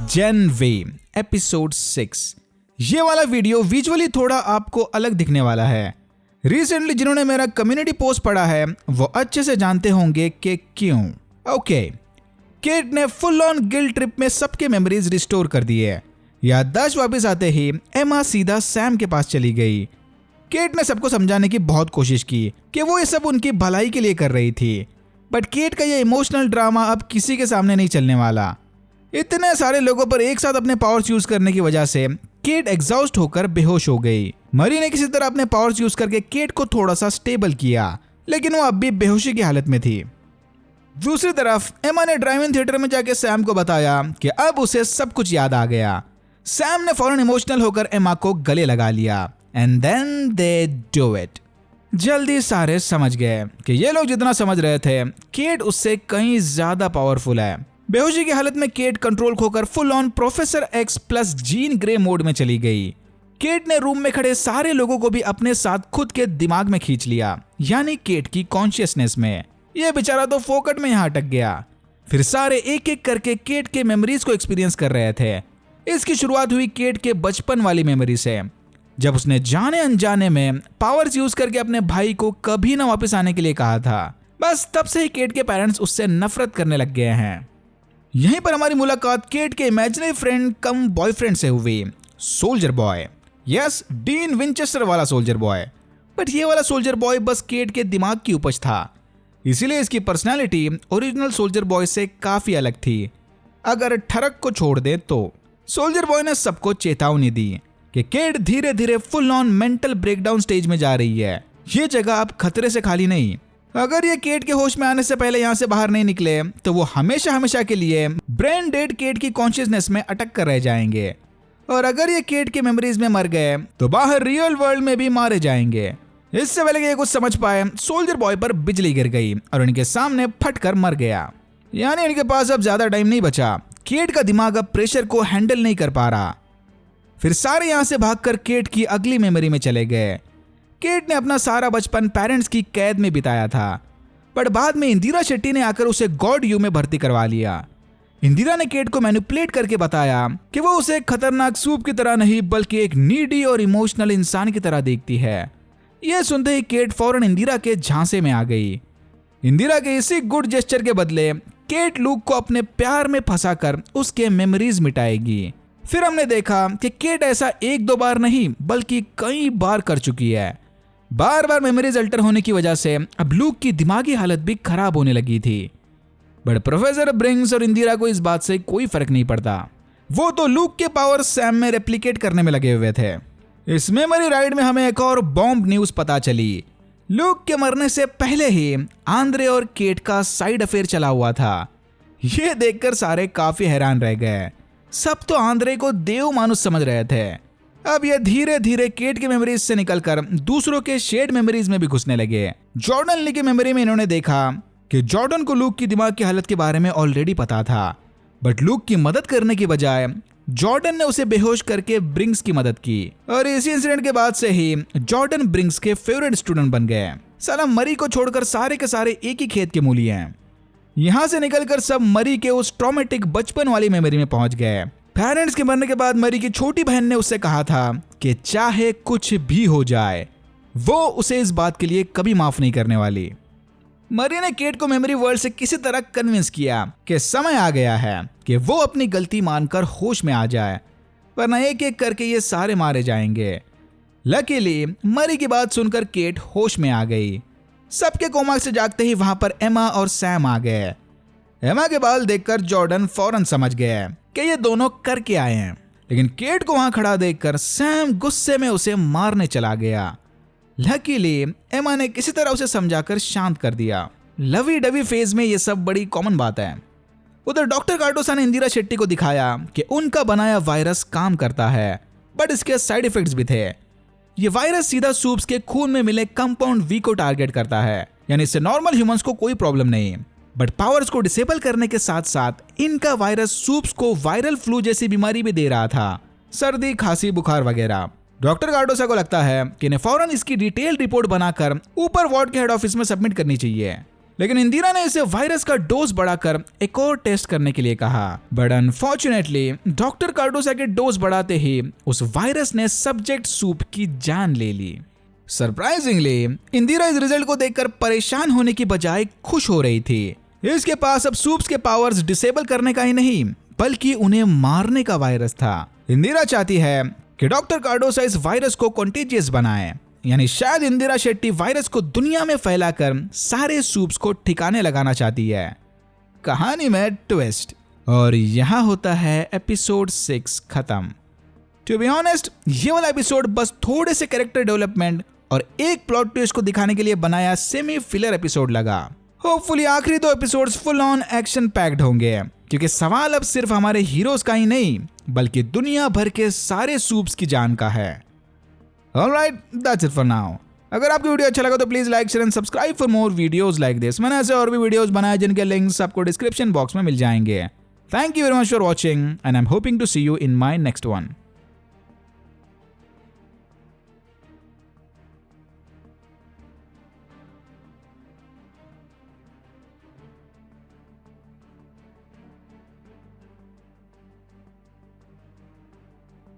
जेन वे episode 6। ये वाला video visually थोड़ा आपको अलग दिखने वाला है। रिसेंटली जिन्होंने मेरा कम्युनिटी पोस्ट पढ़ा है वो अच्छे से जानते होंगे कि क्यों। ओके, केट ने फुल ऑन गिल्ट ट्रिप में सबके मेमोरीज रिस्टोर कर दिए। याददाश्त वापस आते ही एमा सीधा सैम के पास चली गई। केट ने सबको समझाने की बहुत कोशिश की कि वो ये सब उनकी भलाई के लिए कर रही थी, बट केट का ये इमोशनल ड्रामा अब किसी के सामने नहीं चलने वाला। इतने सारे लोगों पर एक साथ अपने पावर्स यूज करने की वजह से केट एग्जॉस्ट होकर बेहोश हो गई। मरी ने किसी तरह अपने पावर्स यूज करके केट को थोड़ा सा स्टेबल किया, लेकिन वो अब भी बेहोशी की हालत में थी। दूसरी तरफ एमा ने ड्राइव इन थिएटर में जाके सैम को बताया कि अब उसे सब कुछ याद आ गया। सैम ने फौरन इमोशनल होकर एमा को गले लगा लिया and then they do it. जल्दी सारे समझ गए कि ये लोग जितना समझ रहे थे केट उससे कहीं ज्यादा पावरफुल है। बेहोशी की हालत में केट कंट्रोल खोकर full on professor X plus Jean Grey mode में चली गई। केट ने रूम में खड़े सारे लोगों को भी अपने साथ खुद के दिमाग में खींच लिया, यानी केट की कॉन्शियसनेस में। यह बेचारा तो फोकट में यहाँ अटक गया। फिर सारे एक एक करके केट के मेमोरीज को एक्सपीरियंस कर रहे थे। इसकी शुरुआत हुई केट के बचपन वाली मेमोरी से, जब उसने जाने अनजाने में पावर्स यूज करके अपने भाई को कभी ना वापस आने के लिए कहा था। बस तब से ही केट के पेरेंट्स उससे नफरत करने लग गए हैं। यहीं पर हमारी मुलाकात केट के इमेजिनरी फ्रेंड कम बॉयफ्रेंड से हुई, soldier boy. Yes, dean Winchester वाला सोल्जर बॉय। बट ये वाला सोल्जर बॉय बस केट के दिमाग की उपज था, इसीलिए इसकी पर्सनालिटी ओरिजिनल सोल्जर बॉय से काफी अलग थी। अगर ठरक को छोड़ दे तो सोल्जर बॉय ने सबको चेतावनी दी कि केट धीरे धीरे full on mental breakdown stage में जा रही है। ये जगह अब खतरे से खाली नहीं। अगर ये केट के होश में आने से पहले यहाँ से बाहर नहीं निकले तो वो हमेशा हमेशा के लिए ब्रेन डेड केट की कॉन्शियसनेस में अटक कर रह जाएंगे। और अगर ये केट के मेमोरीज में मर गए तो बाहर रियल वर्ल्ड में भी मारे जाएंगे। इससे पहले कि ये कुछ समझ पाए, सोल्जर बॉय पर बिजली गिर गई और उनके सामने फट कर मर गया। यानी इनके पास अब ज्यादा टाइम नहीं बचा। केट का दिमाग अब प्रेशर को हैंडल नहीं कर पा रहा। फिर सारे यहाँ से भागकर केट की अगली मेमोरी में चले गए। केट ने अपना सारा बचपन पेरेंट्स की कैद में बिताया था, पर बाद में इंदिरा शेट्टी ने आकर उसे गॉड यू में भर्ती करवा लिया। इंदिरा ने केट को मैनिपुलेट करके बताया कि वो उसे खतरनाक सूप की तरह नहीं बल्कि एक नीडी और इमोशनल इंसान की तरह देखती है। यह सुनते ही केट फौरन इंदिरा के झांसे में आ गई। इंदिरा के इसी गुड जेस्चर के बदले केट लूक को अपने प्यार में फंसाकर उसके मेमोरीज मिटाएगी। फिर हमने देखा कि केट ऐसा एक दो बार नहीं बल्कि कई बार कर चुकी है। बार बार मेमोरीज अल्टर होने की वजह से अब लूक की दिमागी हालत भी खराब होने लगी थी। बट प्रोफेसर ब्रिंग्स और इंदिरा को इस बात से कोई फर्क नहीं पड़ता। वो तो लूक के पावर सैम में रेप्लिकेट करने में लगे हुए थे। इस मेमोरी राइड में हमें एक और बॉम्ब न्यूज पता चली। लूक के मरने से पहले ही आंद्रे और केट का साइड अफेयर चला हुआ था। ये देखकर सारे काफी हैरान रह गए। सब तो आंद्रे को देव मानुस समझ रहे थे। अब ये धीरे धीरे केट के मेमोरीज से निकलकर दूसरों के शेड मेमोरीज में भी घुसने लगे। जॉर्डन ली की मेमोरी में इन्होंने देखा कि जॉर्डन को लूक की दिमाग की हालत के बारे में ऑलरेडी पता था, बट लूक की मदद करने के बजाय जॉर्डन ने उसे बेहोश करके ब्रिंग्स की मदद की। और इसी इंसिडेंट के बाद से ही जॉर्डन ब्रिंग्स के फेवरेट स्टूडेंट बन गए। साला मरी को छोड़कर सारे के सारे एक ही खेत के मूली हैं। यहाँ से निकलकर सब मरी के उस ट्रॉमेटिक बचपन वाली मेमोरी में पहुंच गए। पेरेंट्स के मरने के बाद मरी की छोटी बहन ने उससे कहा था कि चाहे कुछ भी हो जाए वो उसे इस बात के लिए कभी माफ नहीं करने वाली। मरी ने केट को मेमोरी वर्ल्ड से किसी तरह कन्विंस किया कि समय आ गया है कि वो अपनी गलती मानकर होश में आ जाए, वरना एक एक करके ये सारे मारे जाएंगे। लकीली मरी की बात सुनकर केट होश में आ गई। सबके कोमा से जागते ही वहां पर एमा और सैम आ गए। एमा के बाल देखकर जॉर्डन फौरन समझ गए कि ये दोनों करके आए हैं, लेकिन केट को वहां खड़ा देखकर सैम गुस्से में उसे मारने चला गया। लकीली एमा ने किसी तरह उसे समझाकर शांत कर दिया। लवी डवी फेज में ये सब बड़ी कॉमन बात है। उधर डॉक्टर कार्डोसा ने इंदिरा शेट्टी को दिखाया कि उनका बनाया वायरस काम करता है, बट इसके साइड इफेक्ट्स भी थे। ये वायरस सीधा सूप्स के खून में मिले कंपाउंड वी को टारगेट करता है, यानी इससे नॉर्मल ह्यूमंस को कोई प्रॉब्लम नहीं, बट पावर्स को डिसेबल करने के साथ साथ इनका वायरस सूप्स को वायरल फ्लू जैसी बीमारी भी दे रहा था, सर्दी खांसी बुखार वगैरह। डॉक्टर कार्डोसा को लगता है कि इन्हें फौरन इसकी डिटेल रिपोर्ट बनाकर ऊपर वार्ड के हेड ऑफिस में सबमिट करनी चाहिए। लेकिन इंदिरा ने इसे वायरस का डोज बढ़ाकर एक और टेस्ट करने के लिए कहा। बट अनफॉर्चुनेटली डॉक्टर कार्डोसा के डोज बढ़ाते ही उस वायरस ने सब्जेक्ट सूप की जान ले ली। सरप्राइजिंगली इंदिरा इस रिजल्ट को देखकर परेशान होने की बजाय खुश हो रही थी। इसके पास अब सूप्स के पावर्स डिसेबल करने का ही नहीं बल्कि उन्हें मारने का वायरस था। इंदिरा चाहती है कि डॉक्टर कार्डोसा इस वायरस को कॉन्टेजियस बनाए, यानी शायद इंदिरा शेट्टी वायरस को दुनिया में फैलाकर सारे सूप्स को ठिकाने लगाना चाहती है। कहानी में ट्विस्ट, और यहाँ होता है एपिसोड 6 खत्म। टू बी ऑनेस्ट ये वाला एपिसोड बस थोड़े से कैरेक्टर डेवलपमेंट और एक प्लॉट ट्विस्ट को दिखाने के लिए बनाया सेमी फिलर एपिसोड लगा। होपफुली आखिरी 2 episodes full on action packed होंगे, क्योंकि सवाल अब सिर्फ हमारे हीरोज का ही नहीं बल्कि दुनिया भर के सारे सूप्स की जान का है। Alright, that's it for now. अगर आपको वीडियो अच्छा लगा तो please like, share and subscribe for more videos like this. मैंने ऐसे और भी वीडियोस बनाए जिनके लिंक्स आपको डिस्क्रिप्शन बॉक्स में मिल जाएंगे। Thank you very much for watching and I am hoping to see you in my next one.